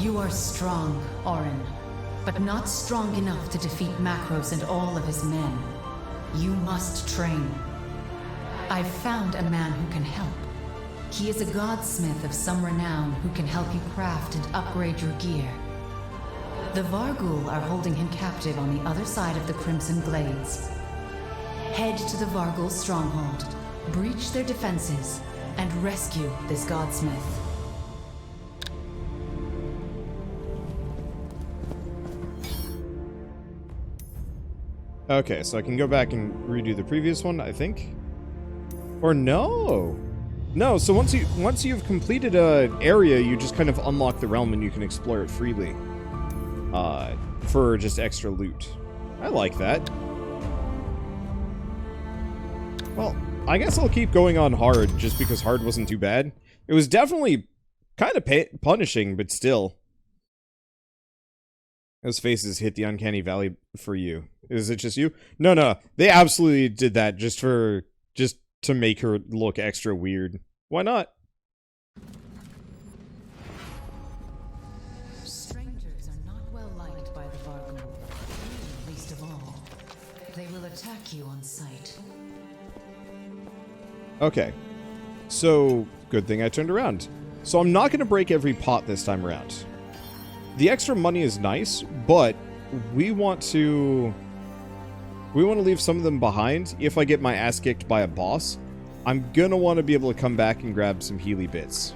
You are strong, Orin, but not strong enough to defeat Macros and all of his men. You must train. I've found a man who can help. He is a godsmith of some renown who can help you craft and upgrade your gear. The Varghul are holding him captive on the other side of the Crimson Glades. Head to the Varghul stronghold, breach their defenses, and rescue this godsmith. Okay, so I can go back and redo the previous one, I think. Or no. No, so once you've completed an area, you just kind of unlock the realm and you can explore it freely. For just extra loot. I like that. Well, I guess I'll keep going on hard just because hard wasn't too bad. It was definitely kind of punishing, but still. Those faces hit the uncanny valley for you. Is it just you? No. They absolutely did that just to make her look extra weird. Why not? Strangers are not well liked by the Varghul. Least of all, they will attack you on sight. Okay. So, good thing I turned around. So I'm not going to break every pot this time around. The extra money is nice, but we want to leave some of them behind. If I get my ass kicked by a boss, I'm gonna want to be able to come back and grab some Healy bits.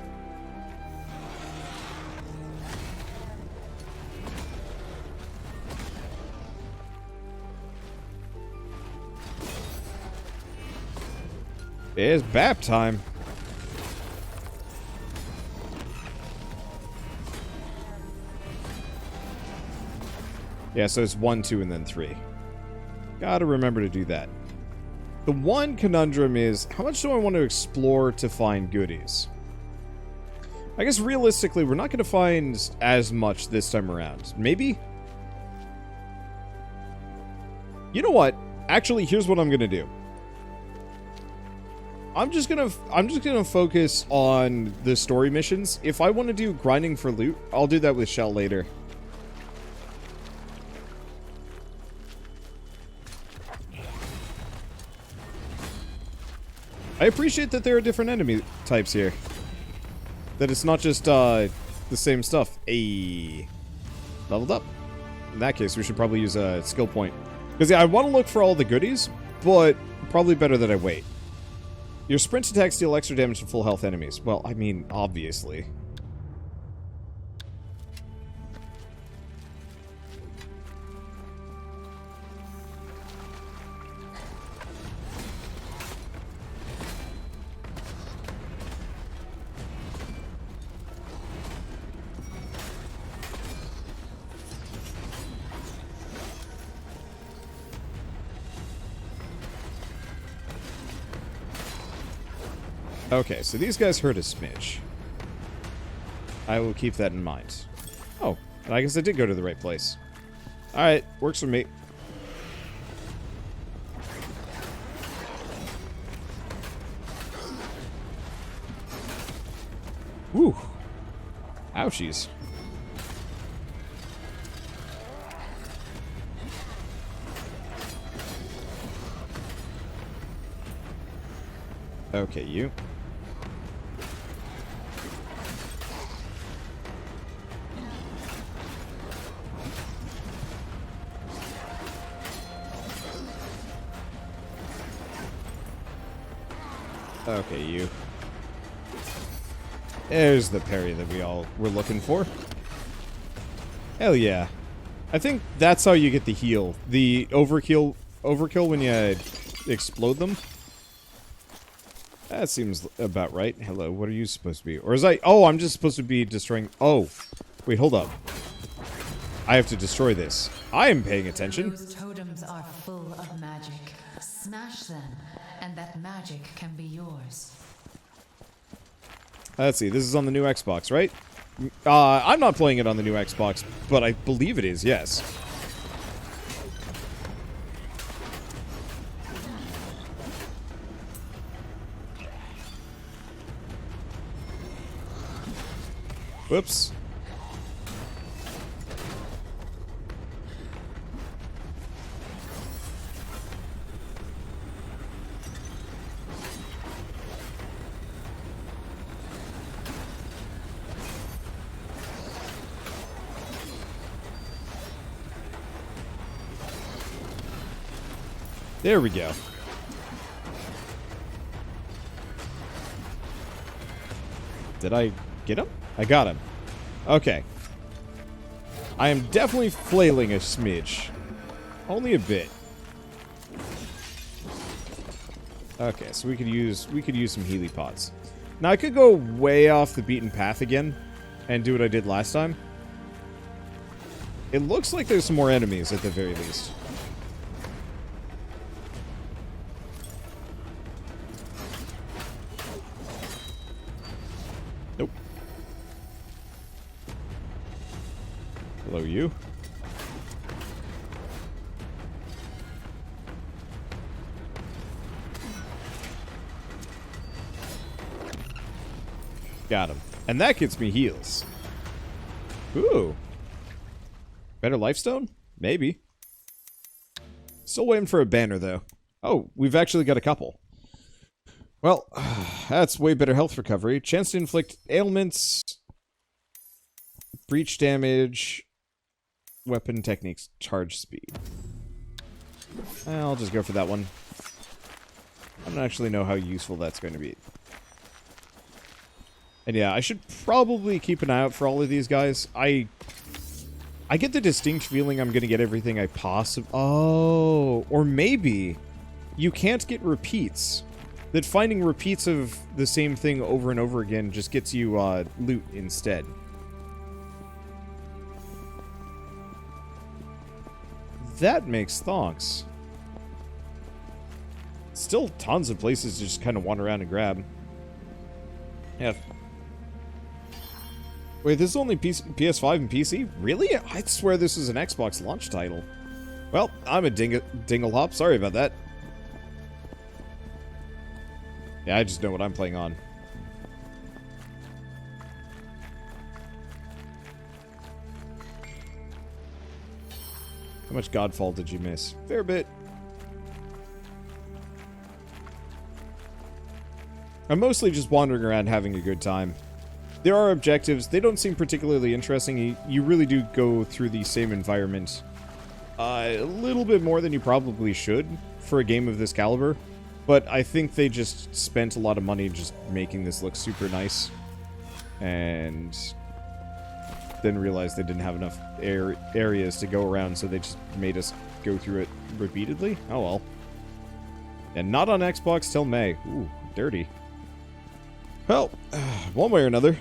It's BAP time. Yeah, so it's 1, 2, and then 3. Gotta remember to do that. The one conundrum is, how much do I want to explore to find goodies? I guess realistically, we're not going to find as much this time around. Maybe? You know what? Actually, here's what I'm going to do. I'm just gonna focus on the story missions. If I want to do grinding for loot, I'll do that with Shell later. I appreciate that there are different enemy types here. That it's not just the same stuff. Ayy. Leveled up. In that case, we should probably use a skill point. Because yeah, I want to look for all the goodies, but probably better that I wait. Your sprint attacks deal extra damage to full health enemies. Well, I mean, obviously. Okay, so these guys hurt a smidge. I will keep that in mind. Oh, I guess I did go to the right place. Alright, works for me. Whew. Ouchies. Okay, you. Okay, you. There's the parry that we all were looking for. Hell yeah. I think that's how you get the heal. The overkill when you explode them. That seems about right. Hello, what are you supposed to be? Or is I... Oh, I'm just supposed to be destroying... Oh. Wait, hold up. I have to destroy this. I am paying attention. Those totems are full of magic. Smash them, and that magic can be yours. Let's see, this is on the new Xbox, right? I'm not playing it on the new Xbox, but I believe it is, yes. Whoops. There we go. Did I get him? I got him. Okay. I am definitely flailing a smidge. Only a bit. Okay, so we could use some Healy pots. Now I could go way off the beaten path again and do what I did last time. It looks like there's some more enemies at the very least. Nope. Hello, you. Got him. And that gets me heals. Ooh. Better lifestone? Maybe. Still waiting for a banner, though. Oh, we've actually got a couple. Well, that's way better health recovery. Chance to inflict ailments, breach damage, weapon techniques, charge speed. I'll just go for that one. I don't actually know how useful that's going to be. And yeah, I should probably keep an eye out for all of these guys. I get the distinct feeling I'm going to get everything I possibly... Oh, or maybe you can't get repeats. That finding repeats of the same thing over and over again just gets you loot instead. That makes thonks. Still tons of places to just kind of wander around and grab. Yeah. Wait, this is only PS5 and PC? Really? I'd swear this is an Xbox launch title. Well, I'm a dinglehop. Sorry about that. Yeah, I just know what I'm playing on. How much Godfall did you miss? Fair bit. I'm mostly just wandering around having a good time. There are objectives. They don't seem particularly interesting. You really do go through the same environment a little bit more than you probably should for a game of this caliber. But I think they just spent a lot of money just making this look super nice. And then realized they didn't have enough areas to go around, so they just made us go through it repeatedly. Oh well. And not on Xbox till May. Ooh, dirty. Well, one way or another.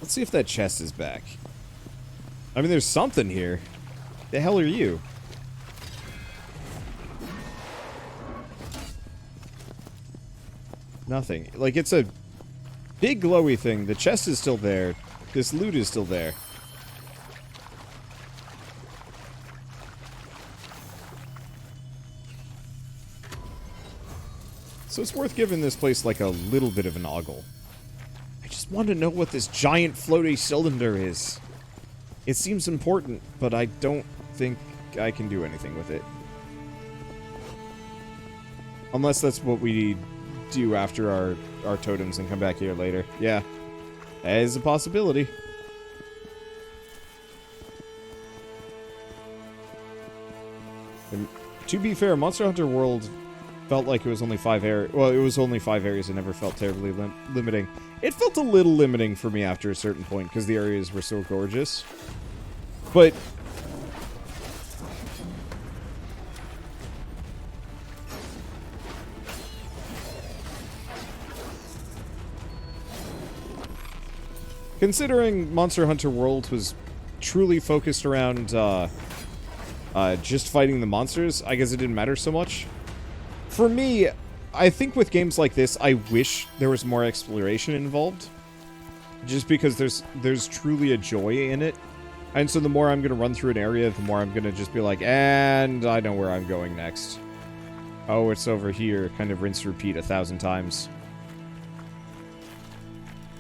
Let's see if that chest is back. I mean, there's something here. The hell are you? Nothing. Like, it's a big glowy thing. The chest is still there. This loot is still there. So it's worth giving this place like a little bit of an ogle. I just want to know what this giant floaty cylinder is. It seems important, but I don't think I can do anything with it. Unless that's what we do after our totems and come back here later. Yeah, that is a possibility. And to be fair, Monster Hunter World felt like it was only 5 areas. Well, it was only 5 areas. It never felt terribly limiting. It felt a little limiting for me after a certain point because the areas were so gorgeous. But considering Monster Hunter World was truly focused around just fighting the monsters, I guess it didn't matter so much. For me, I think with games like this, I wish there was more exploration involved. Just because there's truly a joy in it. And so the more I'm going to run through an area, the more I'm going to just be like, and I know where I'm going next. Oh, it's over here. Kind of rinse repeat 1,000 times.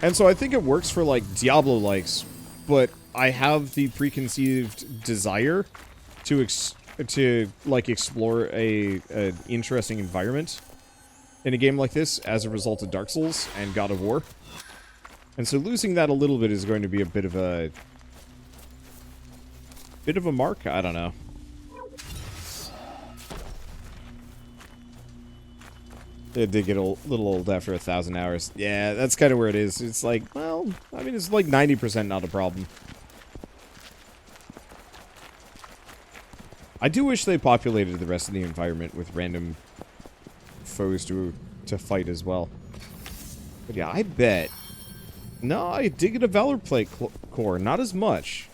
And so I think it works for, like, Diablo-likes, but I have the preconceived desire to like, explore an interesting environment in a game like this as a result of Dark Souls and God of War. And so losing that a little bit is going to be a bit of a mark? I don't know. It did get a little old after 1,000 hours. Yeah, that's kind of where it is. It's like, well, I mean, it's like 90% not a problem. I do wish they populated the rest of the environment with random foes to fight as well. But yeah, I bet. No, I did get a Valor Plate core. Not as much.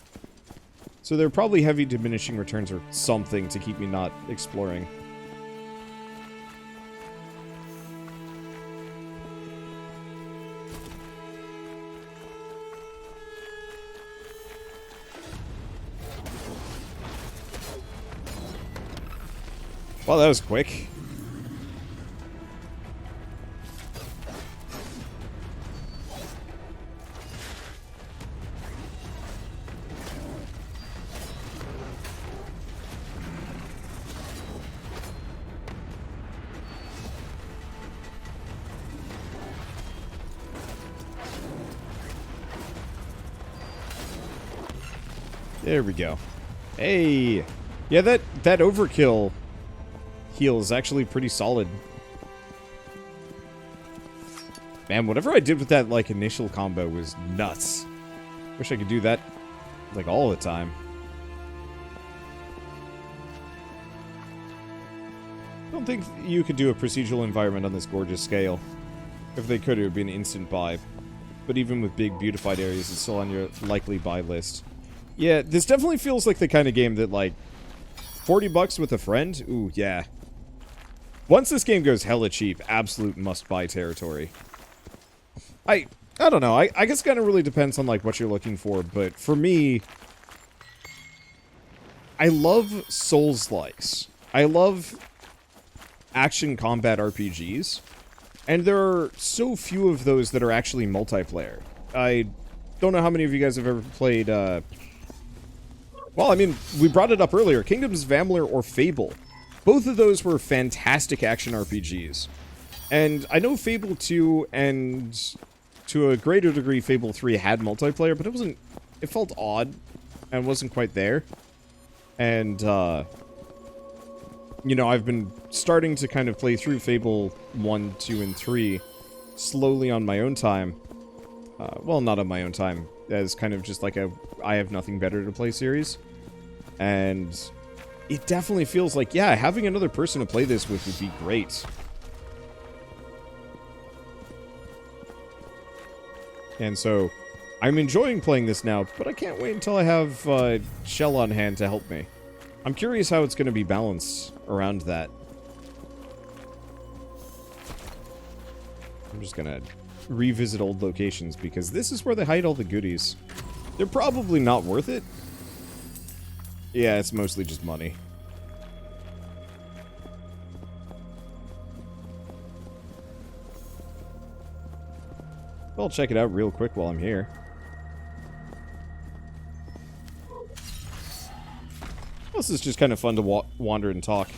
So they're probably heavy diminishing returns or something to keep me not exploring. Well, that was quick. There we go. Hey! Yeah, that overkill heal is actually pretty solid. Man, whatever I did with that, like, initial combo was nuts. Wish I could do that, like, all the time. I don't think you could do a procedural environment on this gorgeous scale. If they could, it would be an instant buy. But even with big, beautified areas, it's still on your likely buy list. Yeah, this definitely feels like the kind of game that, like, 40 bucks with a friend? Ooh, yeah. Once this game goes hella cheap, absolute must-buy territory. I don't know. I guess it kind of really depends on, like, what you're looking for, but for me, I love Souls-likes. I love action combat RPGs, and there are so few of those that are actually multiplayer. I don't know how many of you guys have ever played, well, I mean, we brought it up earlier, Kingdoms of Amalur or Fable. Both of those were fantastic action RPGs. And I know Fable 2 and, to a greater degree, Fable 3 had multiplayer, but it felt odd and wasn't quite there. And, you know, I've been starting to kind of play through Fable 1, 2, and 3 slowly on my own time. Well, not on my own time, as kind of just like a I have nothing better to play series. And it definitely feels like, yeah, having another person to play this with would be great. And so, I'm enjoying playing this now, but I can't wait until I have Shell on hand to help me. I'm curious how it's going to be balanced around that. I'm just going to revisit old locations, because this is where they hide all the goodies. They're probably not worth it. Yeah, it's mostly just money. I'll check it out real quick while I'm here. This is just kind of fun to wander and talk.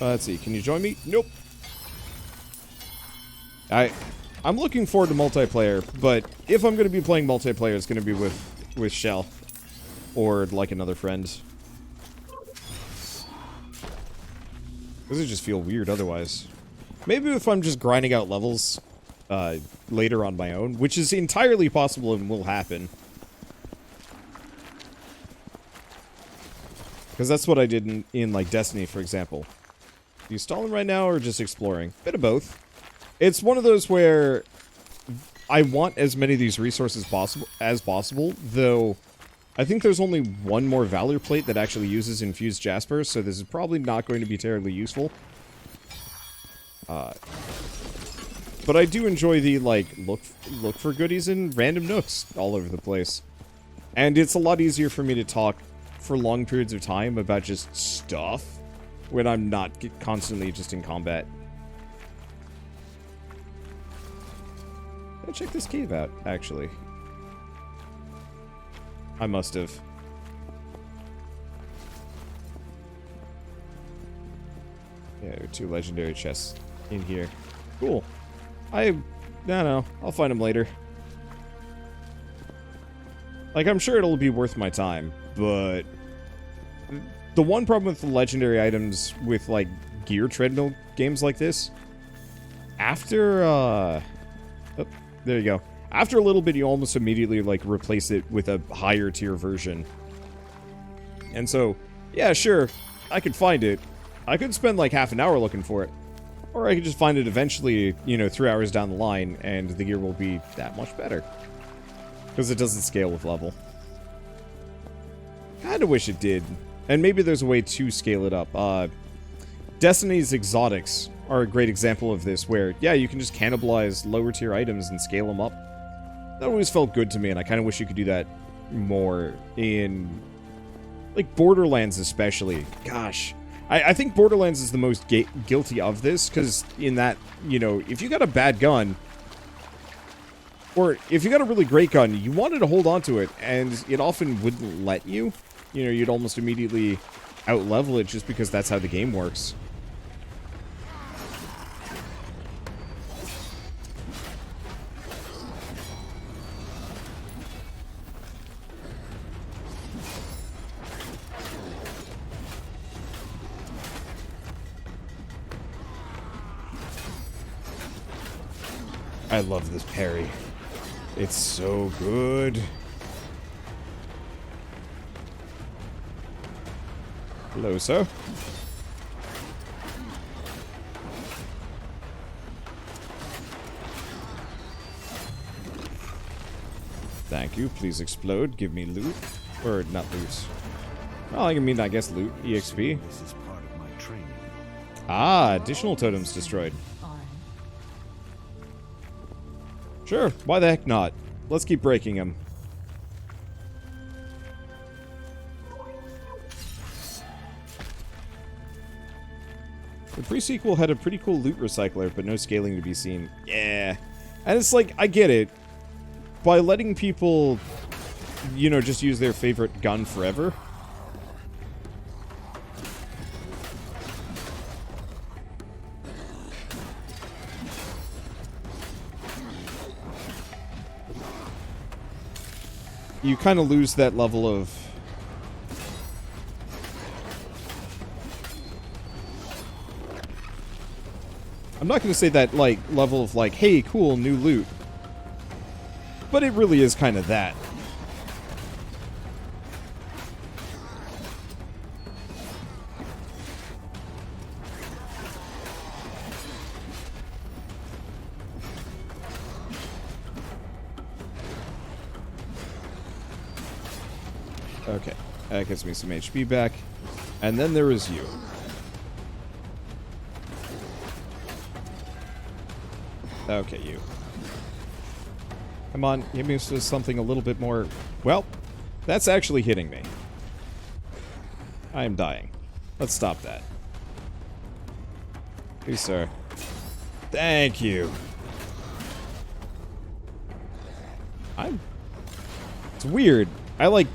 Let's see, can you join me? Nope. I'm looking forward to multiplayer, but if I'm going to be playing multiplayer, it's going to be with Shell. Or, like, another friend. Does it just feel weird otherwise? Maybe if I'm just grinding out levels later on my own, which is entirely possible and will happen. Because that's what I did in, like, Destiny, for example. Are you stalling right now or just exploring? Bit of both. It's one of those where I want as many of these resources as possible, though I think there's only one more Valor Plate that actually uses infused Jasper, so this is probably not going to be terribly useful. But I do enjoy the, like, look for goodies in random nooks all over the place. And it's a lot easier for me to talk for long periods of time about just stuff when I'm not constantly just in combat. Check this cave out, actually. I must have. Yeah, there are 2 legendary chests in here. Cool. I don't know. I'll find them later. Like, I'm sure it'll be worth my time, but the one problem with the legendary items with, like, gear treadmill games like this, after, oh, there you go. After a little bit, you almost immediately, like, replace it with a higher tier version. And so, yeah, sure, I could find it. I could spend, like, half an hour looking for it. Or I could just find it eventually, you know, 3 hours down the line, and the gear will be that much better. Because it doesn't scale with level. Kinda wish it did. And maybe there's a way to scale it up. Destiny's exotics are a great example of this, where, yeah, you can just cannibalize lower tier items and scale them up. That always felt good to me, and I kind of wish you could do that more in, like, Borderlands especially. Gosh. I think Borderlands is the most guilty of this, because in that, you know, if you got a bad gun, or if you got a really great gun, you wanted to hold on to it, and it often wouldn't let you. You know, you'd almost immediately out-level it just because that's how the game works. I love this parry. It's so good. Hello, sir. Thank you. Please explode. Give me loot. Or not loot. Well, I mean, I guess loot. EXP. This is part of my training. Ah, additional totems destroyed. Sure, why the heck not? Let's keep breaking them. The pre-sequel had a pretty cool loot recycler, but no scaling to be seen. Yeah. And it's like, I get it. By letting people, you know, just use their favorite gun forever. You kind of lose that level of... I'm not going to say that, like, level of, like, hey, cool, new loot. But it really is kind of that. Okay, that gets me some HP back. And then there is you. Okay, you. Come on, give me something a little bit more... Well, that's actually hitting me. I am dying. Let's stop that. Please, sir. Thank you. It's weird. I, like...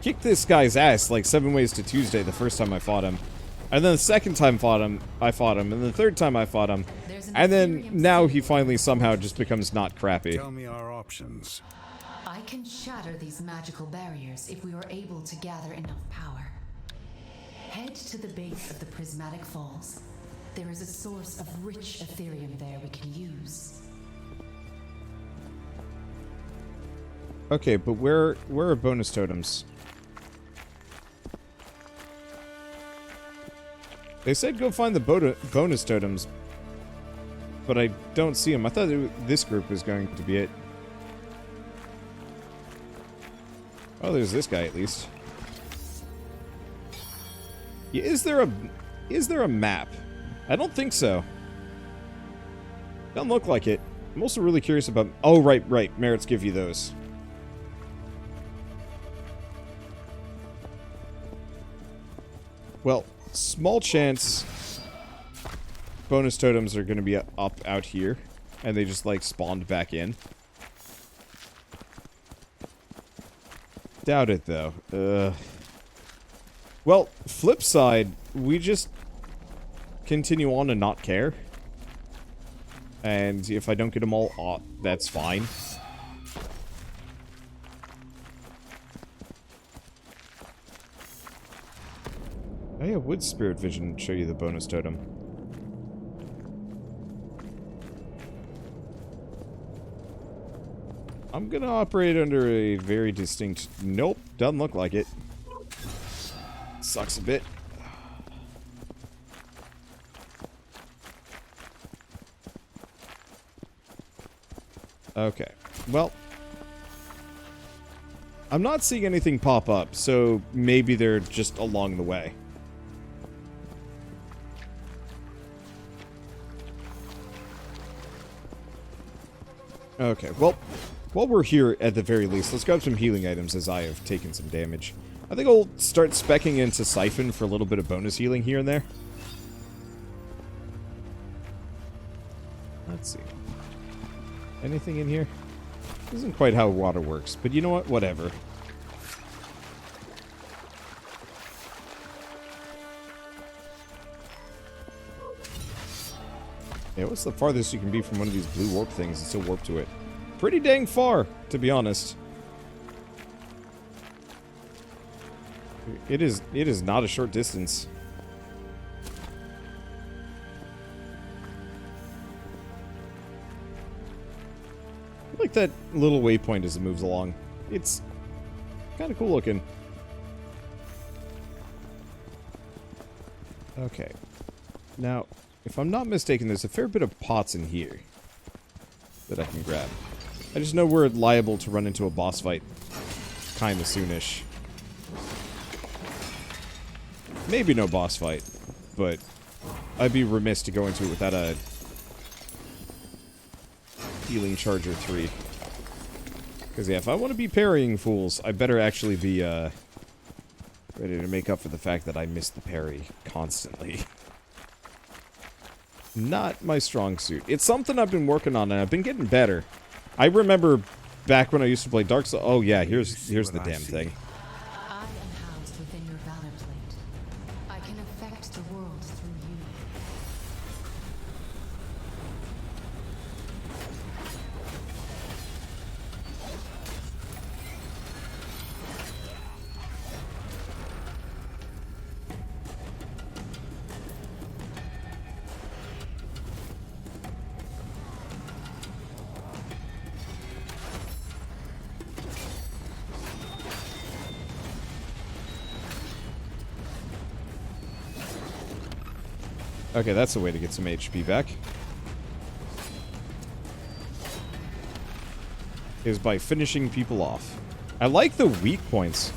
kicked this guy's ass like 7 Ways to Tuesday the first time I fought him. And then the second time I fought him, and the third time I fought him. And then now he finally somehow just becomes not crappy. Tell me our options. I can shatter these magical barriers if we are able to gather enough power. Head to the base of the Prismatic Falls. There is a source of rich Ethereum there we can use. Okay, but where are bonus totems? They said go find the bonus totems, but I don't see them. I thought this group was going to be it. Oh, there's this guy at least. Yeah, is there a map? I don't think so. Doesn't look like it. I'm also really curious about... Oh, right. Merits give you those. Well, small chance bonus totems are going to be up out here, and they just, like, spawned back in. Doubt it, though. Well, flip side, we just continue on and not care. And if I don't get them all, that's fine. Oh yeah, would Spirit Vision show you the bonus totem? I'm gonna operate under a very distinct... Nope, doesn't look like it. Sucks a bit. Okay, well... I'm not seeing anything pop up, so maybe they're just along the way. Okay, well, while we're here at the very least, let's grab some healing items as I have taken some damage. I think I'll start speccing into Siphon for a little bit of bonus healing here and there. Let's see. Anything in here? Isn't quite how water works, but you know what? Whatever. Yeah, what's the farthest you can be from one of these blue warp things and still warp to it? Pretty dang far, to be honest. It is not a short distance. I like that little waypoint as it moves along. It's kind of cool looking. Okay. Now, if I'm not mistaken, there's a fair bit of pots in here that I can grab. I just know we're liable to run into a boss fight kind of soonish. Maybe no boss fight, but I'd be remiss to go into it without a healing charger 3. Because yeah, if I want to be parrying fools, I better actually be ready to make up for the fact that I miss the parry constantly. Not my strong suit. It's something I've been working on, and I've been getting better. I remember back when I used to play Dark Souls. Oh yeah, here's the damn thing. I am housed within your valor plate. I can affect the world through you. Okay, that's a way to get some HP back. Is by finishing people off. I like the weak points.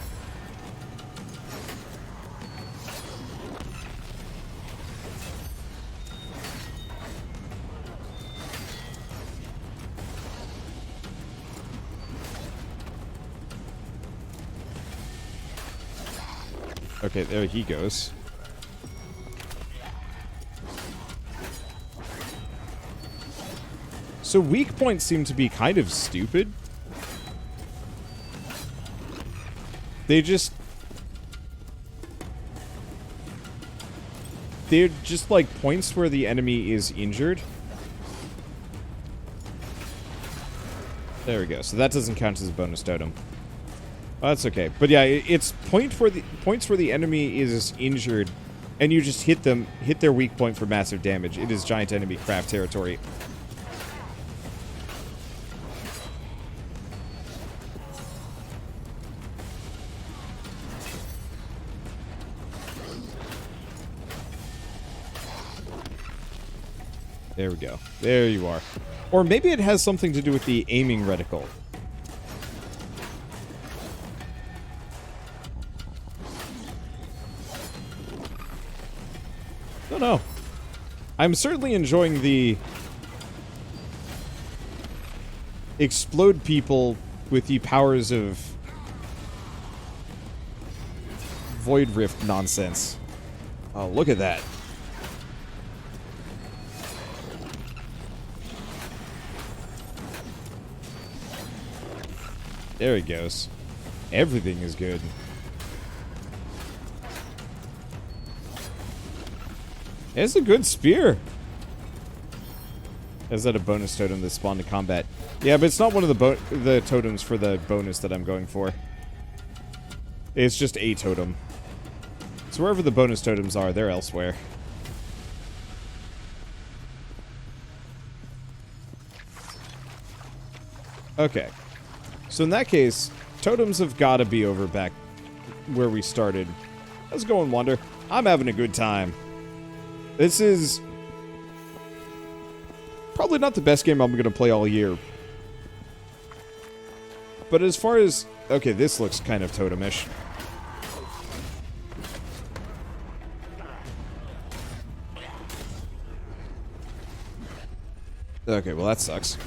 Okay, there he goes. So weak points seem to be kind of stupid. They're just like points where the enemy is injured. There we go. So that doesn't count as a bonus totem. Oh, that's okay. But yeah, it's points where the enemy is injured, and you just hit their weak point for massive damage. It is giant enemy craft territory. There we go. There you are. Or maybe it has something to do with the aiming reticle. Don't know. I'm certainly enjoying the explode people with the powers of Void Rift nonsense. Oh, look at that. There he goes. Everything is good. It's a good spear. Is that a bonus totem that spawned in combat? Yeah, but it's not one of the totems for the bonus that I'm going for. It's just a totem. So wherever the bonus totems are, they're elsewhere. Okay. So in that case, totems have got to be over back where we started. How's it going, Wander? I'm having a good time. This is probably not the best game I'm going to play all year. But as far as... Okay, this looks kind of totemish. Okay, well that sucks.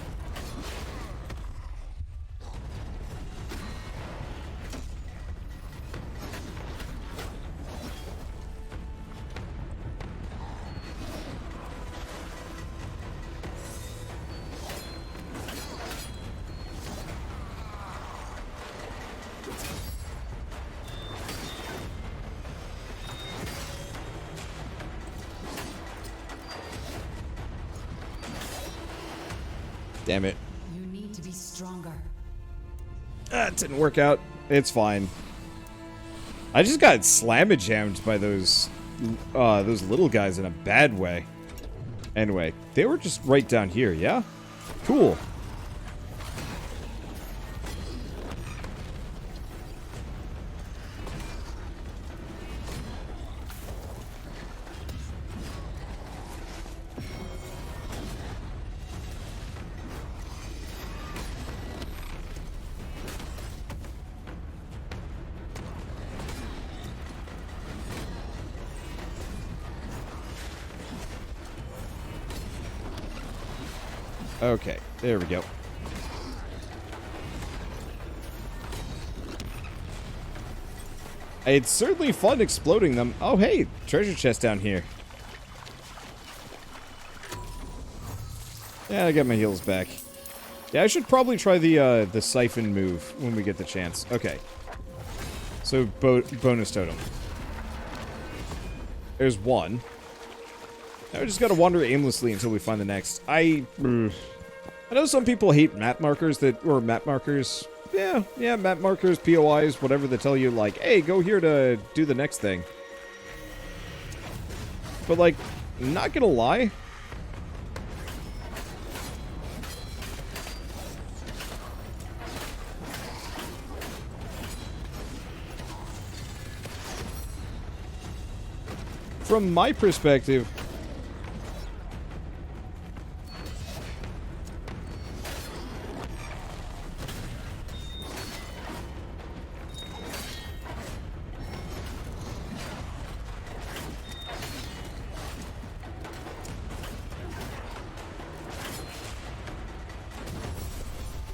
Damn it. You need to be stronger. It didn't work out. It's fine. I just got slamma-jammed by those little guys in a bad way. Anyway, they were just right down here, yeah? Cool. Okay, there we go. It's certainly fun exploding them. Oh, hey, treasure chest down here. Yeah, I got my heals back. Yeah, I should probably try the siphon move when we get the chance. Okay. So, bonus totem. There's one. Now we just gotta wander aimlessly until we find the next. I know some people hate map markers or map markers. Yeah, map markers, POIs, whatever they tell you, like, hey, go here to do the next thing. But, like, not gonna lie. From my perspective,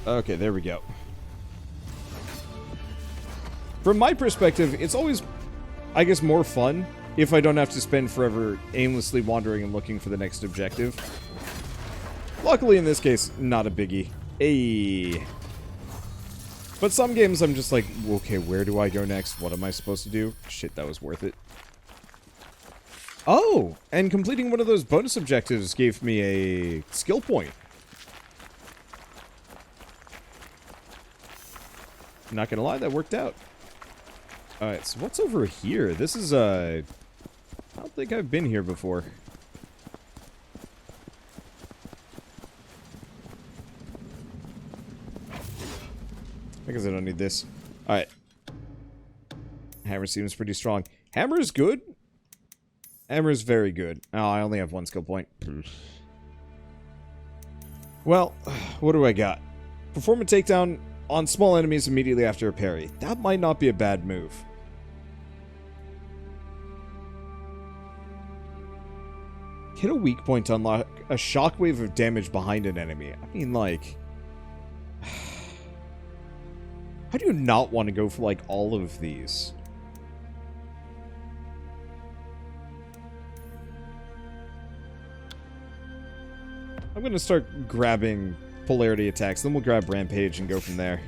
okay, there we go. From my perspective, it's always, I guess, more fun if I don't have to spend forever aimlessly wandering and looking for the next objective. Luckily, in this case, not a biggie. Ayy. But some games I'm just like, okay, where do I go next? What am I supposed to do? Shit, that was worth it. Oh, and completing one of those bonus objectives gave me a skill point. Not gonna lie, that worked out. Alright, so what's over here? This is, I don't think I've been here before. I guess I don't need this. Alright. Hammer seems pretty strong. Hammer is good. Hammer is very good. Oh, I only have one skill point. Well, what do I got? Perform a takedown on small enemies immediately after a parry. That might not be a bad move. Hit a weak point to unlock a shockwave of damage behind an enemy. I mean, like... How do you not want to go for, like, all of these? I'm gonna start grabbing polarity attacks, then we'll grab Rampage and go from there.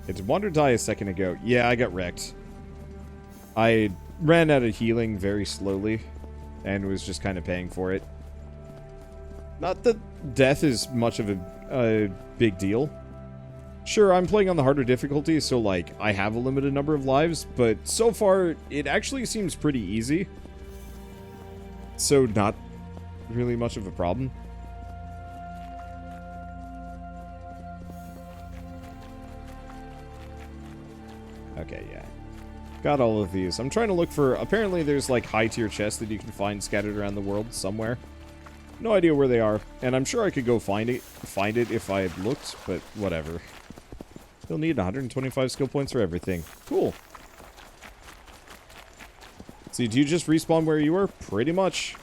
It's Wander Die a second ago. Yeah, I got wrecked. I ran out of healing very slowly and was just kind of paying for it. Not that death is much of a big deal. Sure, I'm playing on the harder difficulty, so, like, I have a limited number of lives, but so far, it actually seems pretty easy. So, not really much of a problem. Okay, yeah. Got all of these. I'm trying to look for... Apparently, there's, like, high-tier chests that you can find scattered around the world somewhere. No idea where they are, and I'm sure I could go find it if I had looked, but whatever. You'll need 125 skill points for everything. Cool. See, do you just respawn where you were? Pretty much.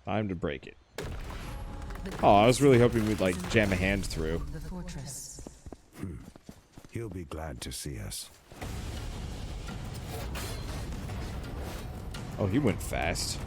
Time to break it. Oh, I was really hoping we'd, like, jam a hand through. The fortress. He'll be glad to see us. Oh, he went fast.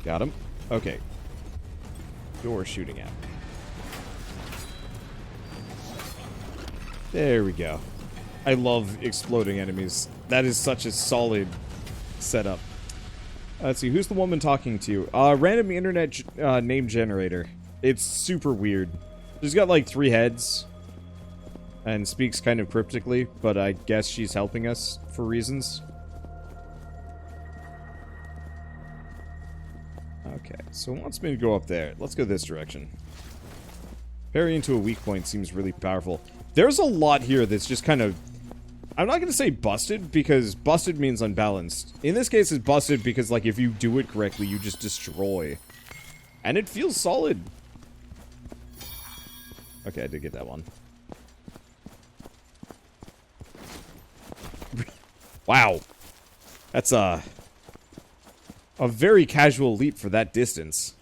Got him. Okay. You're shooting at me. There we go. I love exploding enemies. That is such a solid setup. Let's see, who's the woman talking to you? Random internet name generator. It's super weird. She's got like 3 heads. And speaks kind of cryptically, but I guess she's helping us for reasons. Okay, so it wants me to go up there. Let's go this direction. Parry into a weak point seems really powerful. There's a lot here that's just kind of... I'm not going to say busted, because busted means unbalanced. In this case, it's busted because, like, if you do it correctly, you just destroy. And it feels solid. Okay, I did get that one. Wow. That's a very casual leap for that distance.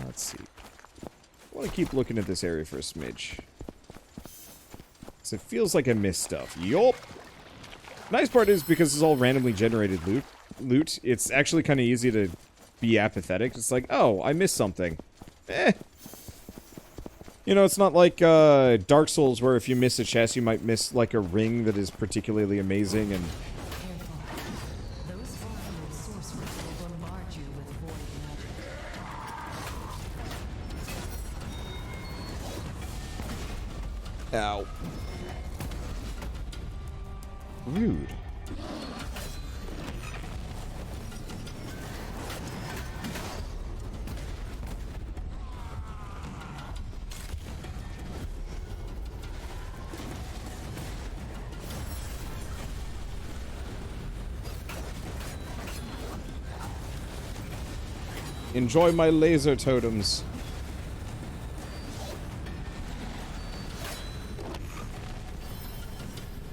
Let's see. I want to keep looking at this area for a smidge. So it feels like I missed stuff. Yup. Nice part is, because it's all randomly generated loot, it's actually kind of easy to be apathetic. It's like, oh, I missed something. Eh. You know, it's not like Dark Souls, where if you miss a chest, you might miss, like, a ring that is particularly amazing, and... Careful. Those vulnerable sorcerers will bombard you with void magic. Ow. Rude. Enjoy my laser totems.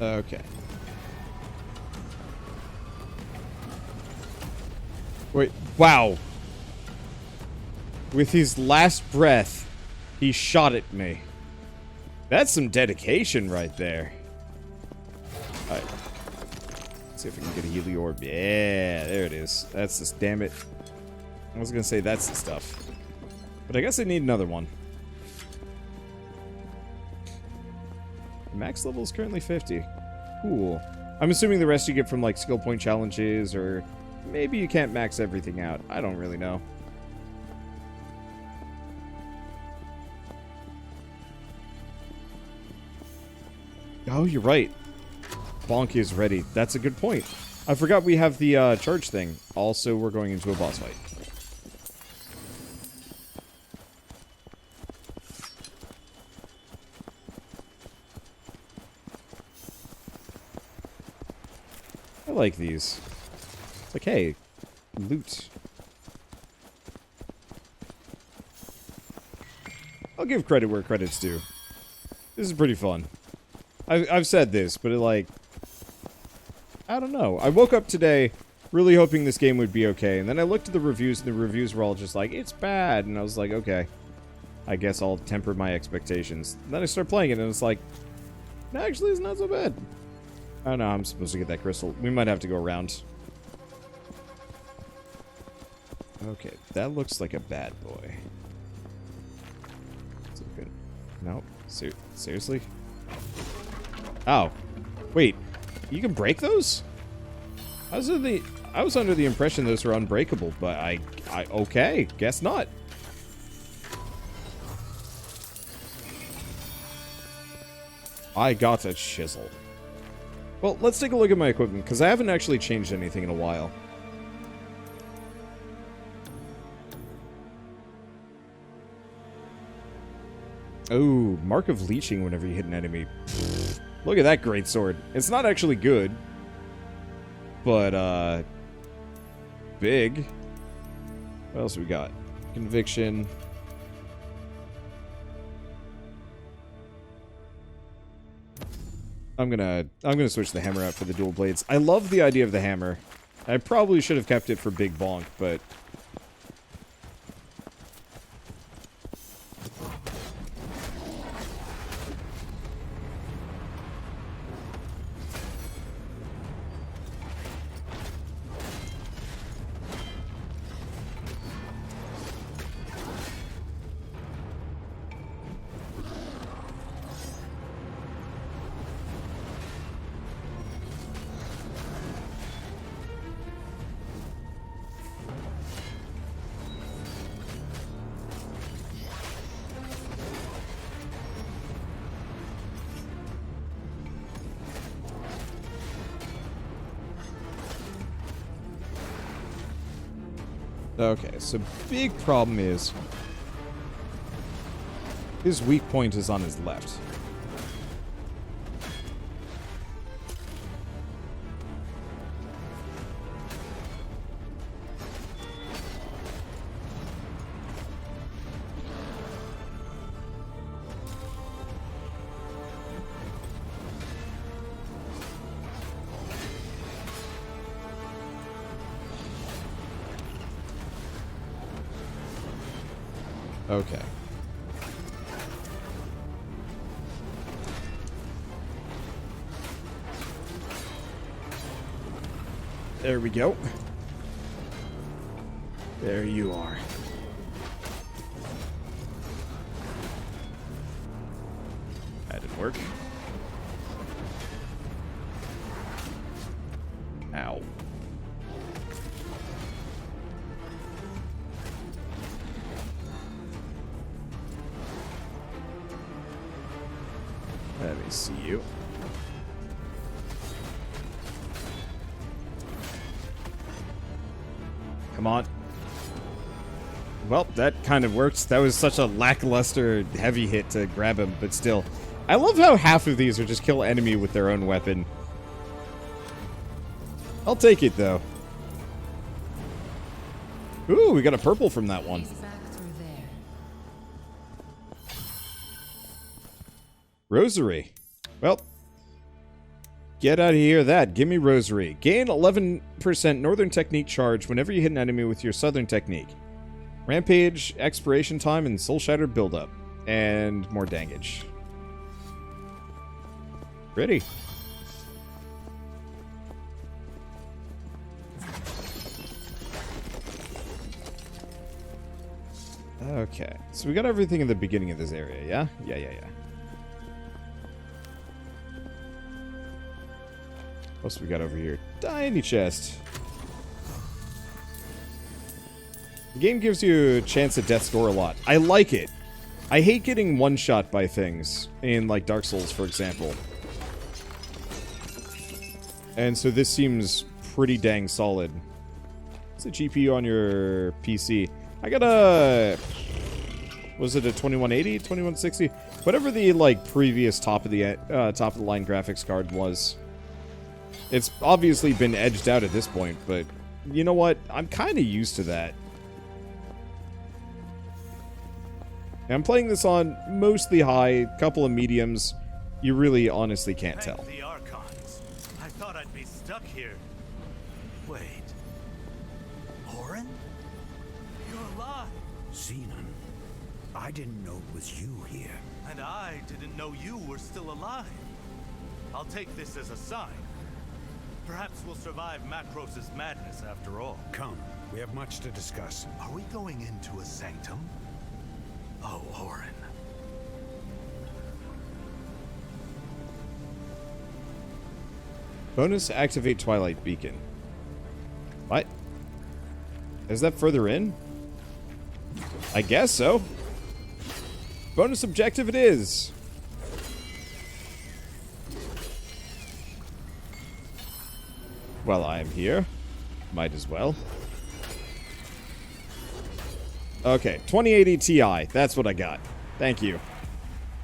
Okay. Wait, wow. With his last breath, he shot at me. That's some dedication right there. Alright. Let's see if we can get a Healy Orb. Yeah, there it is. That's this, damn it. I was gonna say that's the stuff. But I guess I need another one. Max level is currently 50. Cool. I'm assuming the rest you get from, like, skill point challenges, or maybe you can't max everything out. I don't really know. Oh, you're right. Bonk is ready. That's a good point. I forgot we have the charge thing. Also, we're going into a boss fight. I like these. It's like, hey, loot. I'll give credit where credit's due. This is pretty fun. I've said this, but it, like, I don't know. I woke up today really hoping this game would be okay, and then I looked at the reviews, and the reviews were all just like, it's bad, and I was like, okay, I guess I'll temper my expectations. And then I started playing it, and it's like, no, actually, it's not so bad. I don't know, I'm supposed to get that crystal. We might have to go around. Okay, that looks like a bad boy. It's good. No, seriously? Oh, wait, you can break those? I was under the impression those were unbreakable, but okay, guess not. I got a chisel. Well, let's take a look at my equipment, because I haven't actually changed anything in a while. Oh, Mark of Leeching whenever you hit an enemy. Pfft, look at that great sword. It's not actually good, but, big. What else we got? Conviction. I'm gonna switch the hammer out for the dual blades. I love the idea of the hammer. I probably should have kept it for Big Bonk, but okay, so big problem is his weak point is on his left. Okay. There we go. There you are. That didn't work. Ow. Let me see you. Come on. Well, that kind of worked. That was such a lackluster heavy hit to grab him, but still. I love how half of these are just kill enemy with their own weapon. I'll take it, though. Ooh, we got a purple from that one. Rosary. Well, get out of here that. Give me Rosary. Gain 11% Northern Technique charge whenever you hit an enemy with your Southern Technique. Rampage, Expiration Time, and Soul Shattered buildup. And more dangage. Pretty. Okay, so we got everything in the beginning of this area, yeah? Yeah. What else we got over here? Tiny chest. The game gives you a chance at death's door a lot. I like it. I hate getting one-shot by things in, like, Dark Souls, for example. And so this seems pretty dang solid. What's the GPU on your PC? I got a... Was it a 2180? 2160? Whatever the, like, previous top of the line graphics card was. It's obviously been edged out at this point, but you know what? I'm kind of used to that. And I'm playing this on mostly high, couple of mediums, You really honestly can't Thank tell. the archons. I thought I'd be stuck here. Wait. Orin? You're alive. Xenon, I didn't know it was you here. And I didn't know you were still alive. I'll take this as a sign. Perhaps we'll survive Macros' madness after all. Come, we have much to discuss. Are we going into a sanctum? Oh, Orin. Bonus activate Twilight Beacon. What? Is that further in? I guess so. Bonus objective it is. Well, I am here. Might as well. Okay, 2080 Ti. That's what I got. Thank you.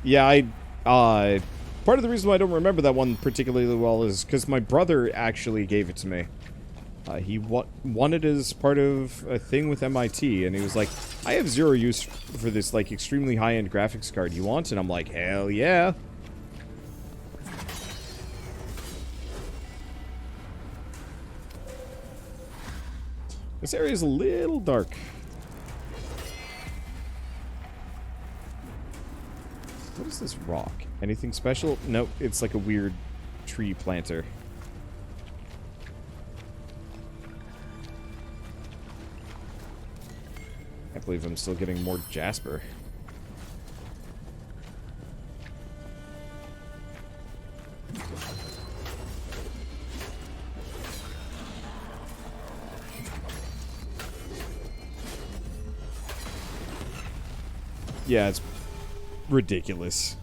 Yeah, part of the reason why I don't remember that one particularly well is because my brother actually gave it to me. He won it as part of a thing with MIT, and he was like, I have zero use for this, like, extremely high-end graphics card you want? And I'm like, hell yeah. This area is a little dark. What is this rock? Anything special? Nope, it's like a weird tree planter. Can't believe I'm still getting more jasper. Yeah, it's ridiculous.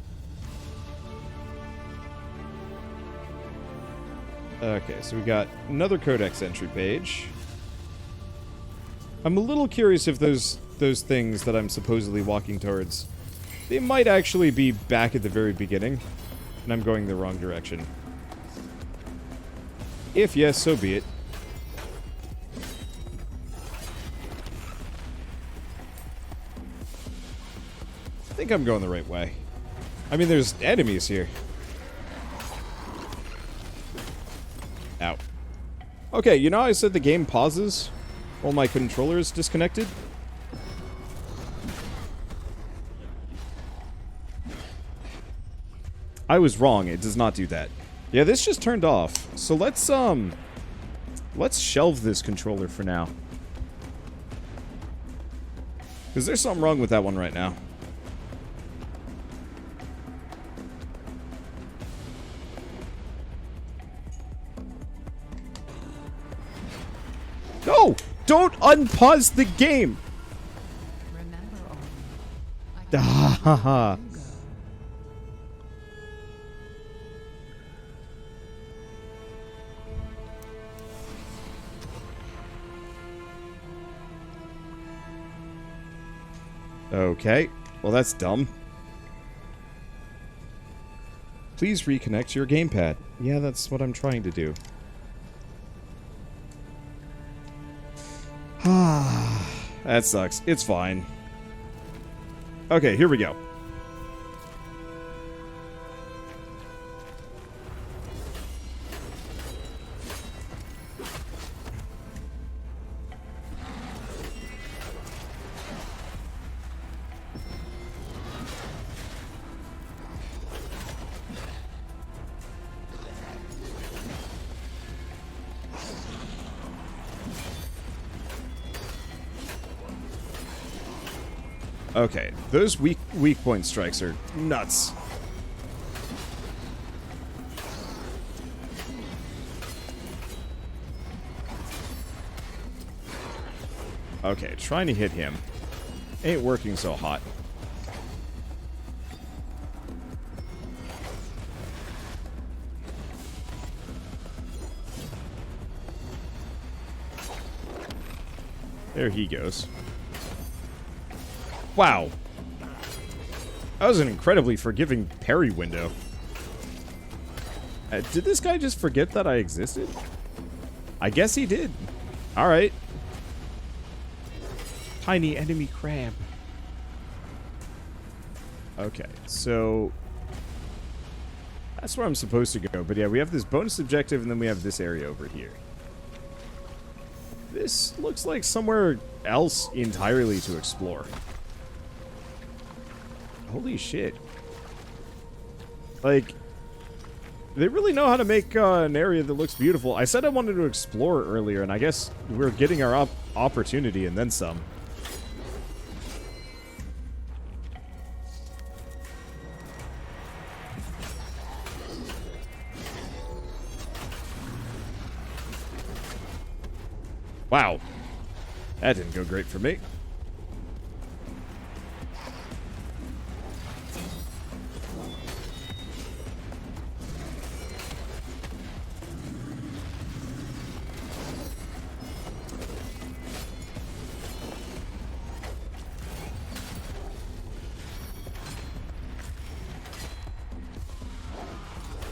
Okay, so we got another codex entry page. I'm a little curious if those things that I'm supposedly walking towards, they might actually be back at the very beginning, and I'm going the wrong direction. If yes, so be it. I think I'm going the right way. I mean, there's enemies here. Ow. Okay, you know how I said the game pauses while my controller is disconnected? I was wrong. It does not do that. Yeah, this just turned off. So let's shelve this controller for now. Because there's something wrong with that one right now. No! Don't unpause the game! Remember, Ah, okay. Well, that's dumb. Please reconnect your gamepad. Yeah, that's what I'm trying to do. That sucks. It's fine. Okay, here we go. Okay, those weak point strikes are nuts. Okay, trying to hit him ain't working so hot. There he goes. Wow. That was an incredibly forgiving parry window. Did this guy just forget that I existed? I guess he did. Alright. Tiny enemy crab. Okay, so... That's where I'm supposed to go. But yeah, we have this bonus objective, and then we have this area over here. This looks like somewhere else entirely to explore. Holy shit. Like, they really know how to make an area that looks beautiful. I said I wanted to explore earlier, and I guess we're getting our opportunity and then some. Wow. That didn't go great for me.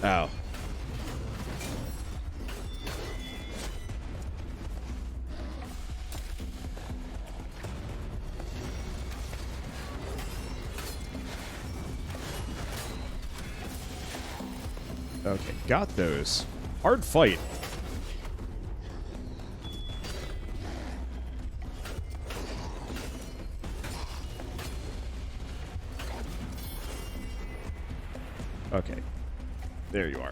Ow. Okay, got those. Hard fight. Okay. There you are.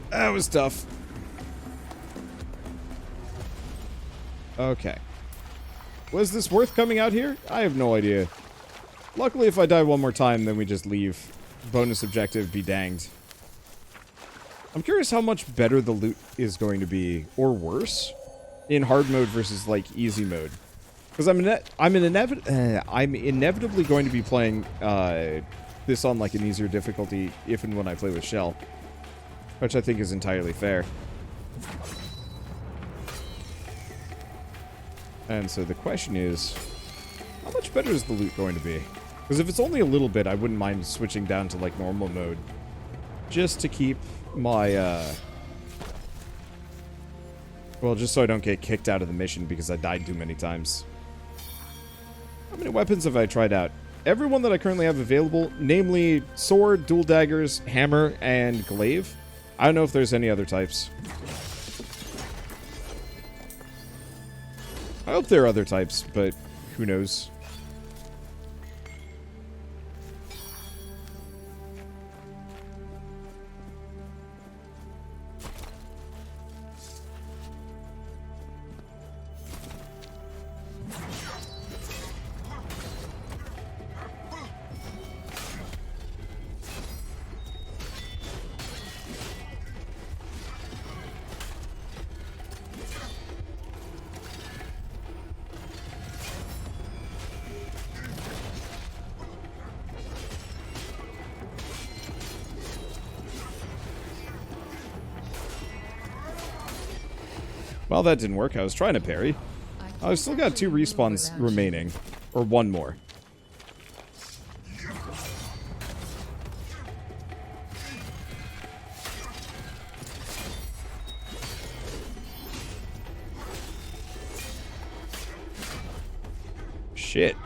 That was tough. Okay. Was this worth coming out here? I have no idea. Luckily, if I die one more time, then we just leave. Bonus objective, be danged. I'm curious how much better the loot is going to be, or worse, in hard mode versus, like, easy mode. Because I'm inevitably going to be playing this on, like, an easier difficulty if and when I play with Shell. Which I think is entirely fair. And so the question is, how much better is the loot going to be? Because if it's only a little bit, I wouldn't mind switching down to, like, normal mode. Just to keep my, well, just so I don't get kicked out of the mission because I died too many times. How many weapons have I tried out? Every one that I currently have available, namely sword, dual daggers, hammer, and glaive. I don't know if there's any other types. I hope there are other types, but who knows? Well, that didn't work. I was trying to parry. I've still got 2 respawns remaining. Or 1 more. Shit.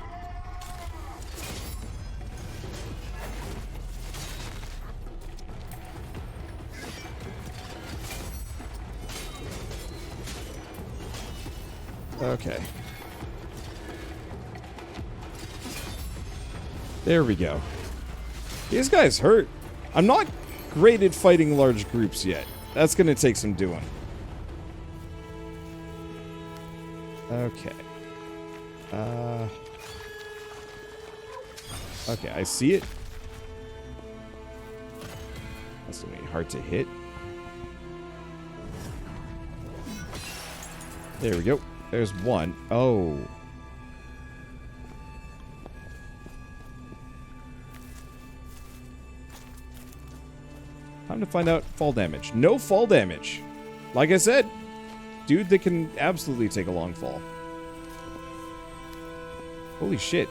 Okay. There we go. These guys hurt. I'm not great at fighting large groups yet. That's gonna take some doing. Okay. Okay, I see it. That's gonna be hard to hit. There we go. There's one. Oh. Time to find out fall damage. No fall damage. Like I said, dude that can absolutely take a long fall. Holy shit.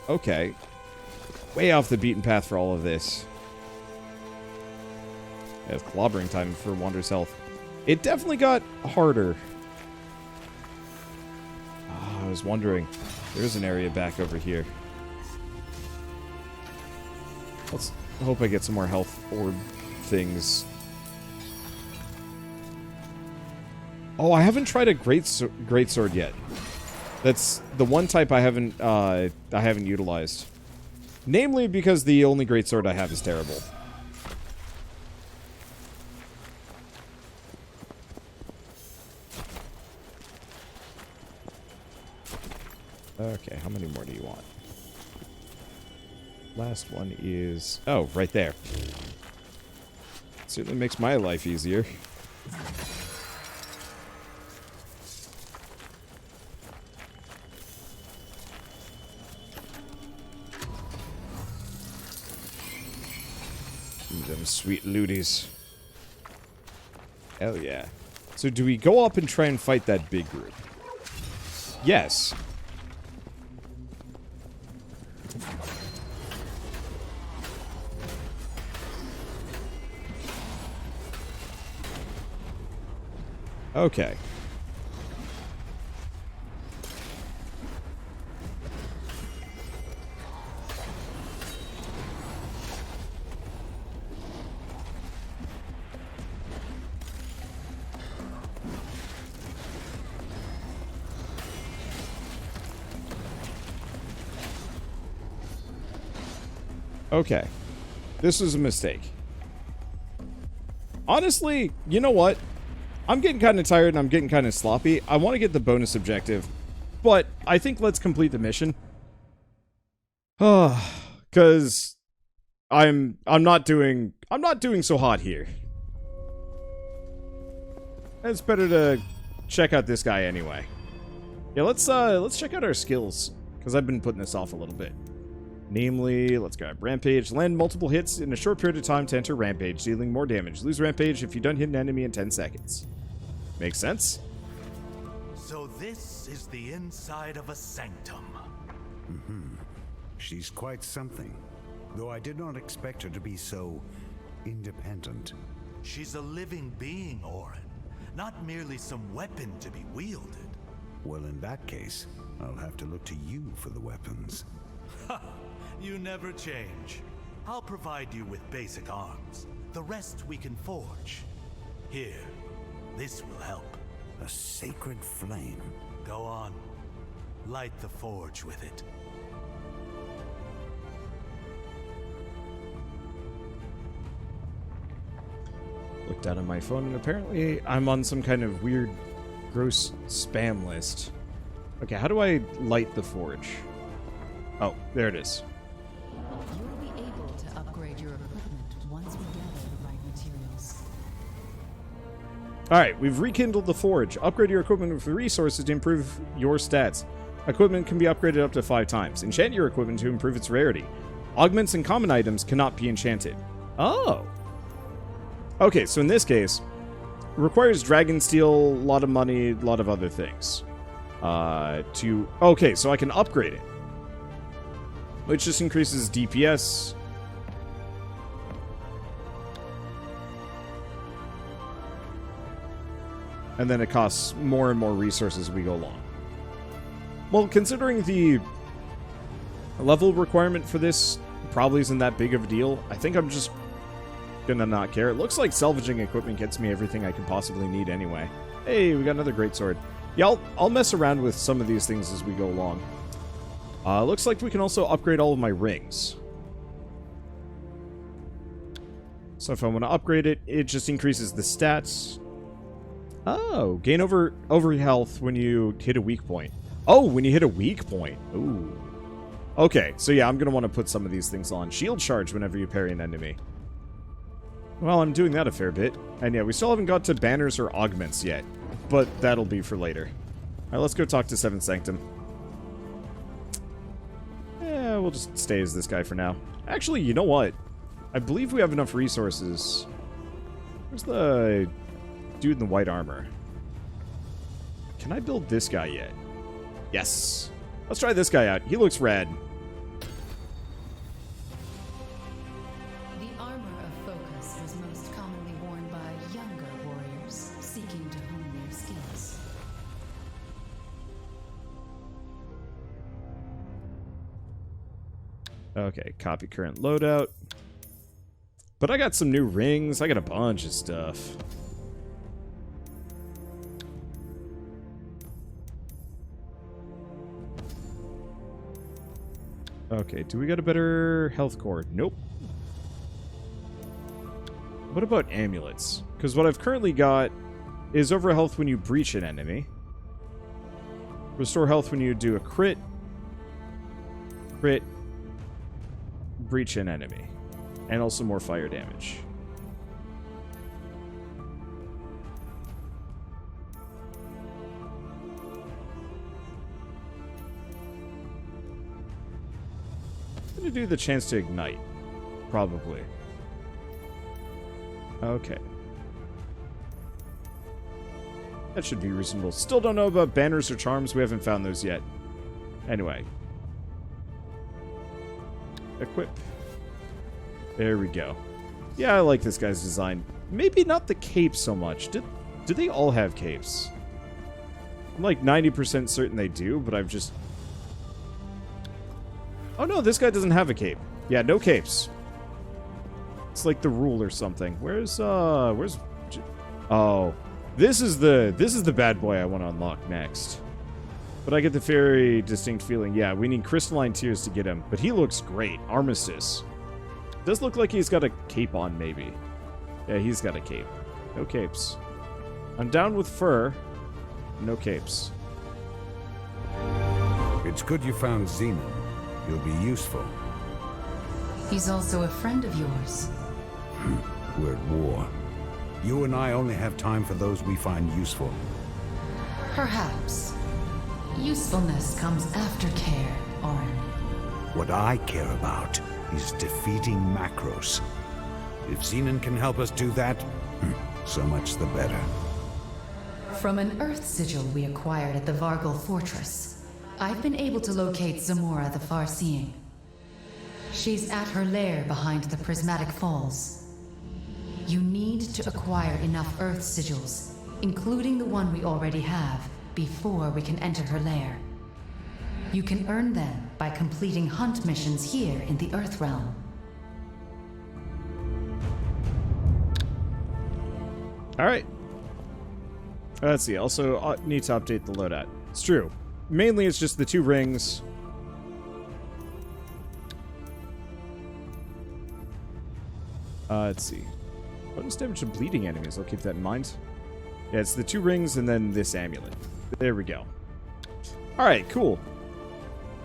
Okay. Way off the beaten path for all of this. That's clobbering time for Wander's health. It definitely got harder. I was wondering. There's an area back over here. Let's hope I get some more health orb things. Oh, I haven't tried a great sword yet. That's the one type I haven't utilized. Namely because the only great sword I have is terrible. Okay, how many more do you want? Last one is... oh, right there. Certainly makes my life easier. Them sweet looties. Hell yeah. So do we go up and try and fight that big group? Yes. Okay. Okay. This was a mistake. Honestly, you know what? I'm getting kind of tired and I'm getting kind of sloppy. I want to get the bonus objective, but I think let's complete the mission. Cuz I'm not doing so hot here. It's better to check out this guy anyway. Yeah, let's check out our skills cuz I've been putting this off a little bit. Namely, let's grab Rampage. Land multiple hits in a short period of time to enter Rampage, dealing more damage. Lose Rampage if you don't hit an enemy in 10 seconds. Makes sense? So this is the inside of a sanctum. She's quite something. Though I did not expect her to be so independent. She's a living being, Orin. Not merely some weapon to be wielded. Well, in that case, I'll have to look to you for the weapons. Ha! You never change. I'll provide you with basic arms. The rest we can forge. Here, this will help. A sacred flame. Go on. Light the forge with it. Looked down on my phone and apparently I'm on some kind of weird, gross spam list. Okay, how do I light the forge? Oh, there it is. You'll be able to upgrade your equipment once we gather the right materials. Alright, we've rekindled the forge. Upgrade your equipment with resources to improve your stats. Equipment can be upgraded up to 5 times. Enchant your equipment to improve its rarity. Augments and common items cannot be enchanted. Oh. Okay, so in this case, requires dragon steel, a lot of money, a lot of other things. Okay, so I can upgrade it. Which just increases DPS. And then it costs more and more resources as we go along. Well, considering the level requirement for this probably isn't that big of a deal, I think I'm just gonna not care. It looks like salvaging equipment gets me everything I can possibly need anyway. Hey, we got another greatsword. Yeah, I'll mess around with some of these things as we go along. Looks like we can also upgrade all of my rings. So if I want to upgrade it, it just increases the stats. Oh, gain over health when you hit a weak point. Oh, when you hit a weak point. Ooh. Okay, so yeah, I'm going to want to put some of these things on. Shield charge whenever you parry an enemy. Well, I'm doing that a fair bit. And yeah, we still haven't got to banners or augments yet. But that'll be for later. Alright, let's go talk to 7th Sanctum. Yeah, we'll just stay as this guy for now. Actually, you know what? I believe we have enough resources. Where's the dude in the white armor? Can I build this guy yet? Yes. Let's try this guy out. He looks rad. The armor of focus was most commonly worn by younger warriors seeking to hone their skills. Okay, copy current loadout. But I got some new rings. I got a bunch of stuff. Okay, do we got a better health cord? Nope. What about amulets? Because what I've currently got is over health when you breach an enemy. Restore health when you do a crit. Crit. Breach an enemy. And also more fire damage. I'm gonna do the chance to ignite. Probably. Okay. That should be reasonable. Still don't know about banners or charms. We haven't found those yet. Anyway. Equip. There we go. Yeah, I like this guy's design. Maybe not the cape so much. Do they all have capes? I'm like 90% certain they do, but I've just... Oh no, this guy doesn't have a cape. Yeah, no capes. It's like the rule or something. Where's oh, this is the bad boy I want to unlock next. But I get the very distinct feeling, yeah, we need crystalline tears to get him. But he looks great. Armistice. Does look like he's got a cape on, maybe. Yeah, he's got a cape. No capes. I'm down with fur. No capes. It's good you found Zenon. You'll be useful. He's also a friend of yours. We're at war. You and I only have time for those we find useful. Perhaps. Usefulness comes after care, Orin. What I care about is defeating Macros. If Zenon can help us do that, so much the better. From an Earth sigil we acquired at the Vargal Fortress, I've been able to locate Zamora the Farseeing. She's at her lair behind the Prismatic Falls. You need to acquire enough Earth sigils, including the one we already have, before we can enter her lair. You can earn them by completing hunt missions here in the Earth Realm. Alright. Let's see. Also, need to update the loadout. It's true. Mainly, it's just the 2 rings. Let's see. Bonus damage to bleeding enemies. I'll keep that in mind. Yeah, it's the 2 rings and then this amulet. There we go. Alright, cool.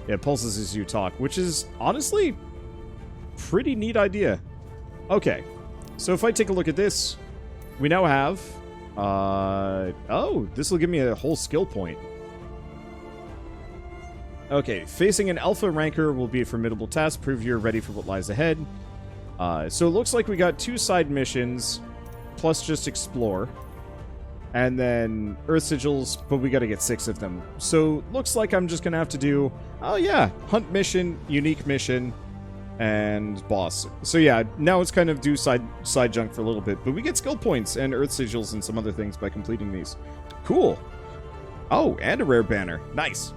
Yeah, it pulses as you talk, which is honestly pretty neat idea. Okay. So if I take a look at this, we now have... oh, this will give me a whole skill point. Okay, facing an alpha ranker will be a formidable task. Prove you're ready for what lies ahead. So it looks like we got 2 side missions, plus just explore. And then Earth Sigils, but we gotta get 6 of them. So looks like I'm just gonna have to do, oh yeah, hunt mission, unique mission, and boss. So yeah, now it's kind of do side junk for a little bit, but we get skill points and Earth Sigils and some other things by completing these. Cool. Oh, and a rare banner. Nice.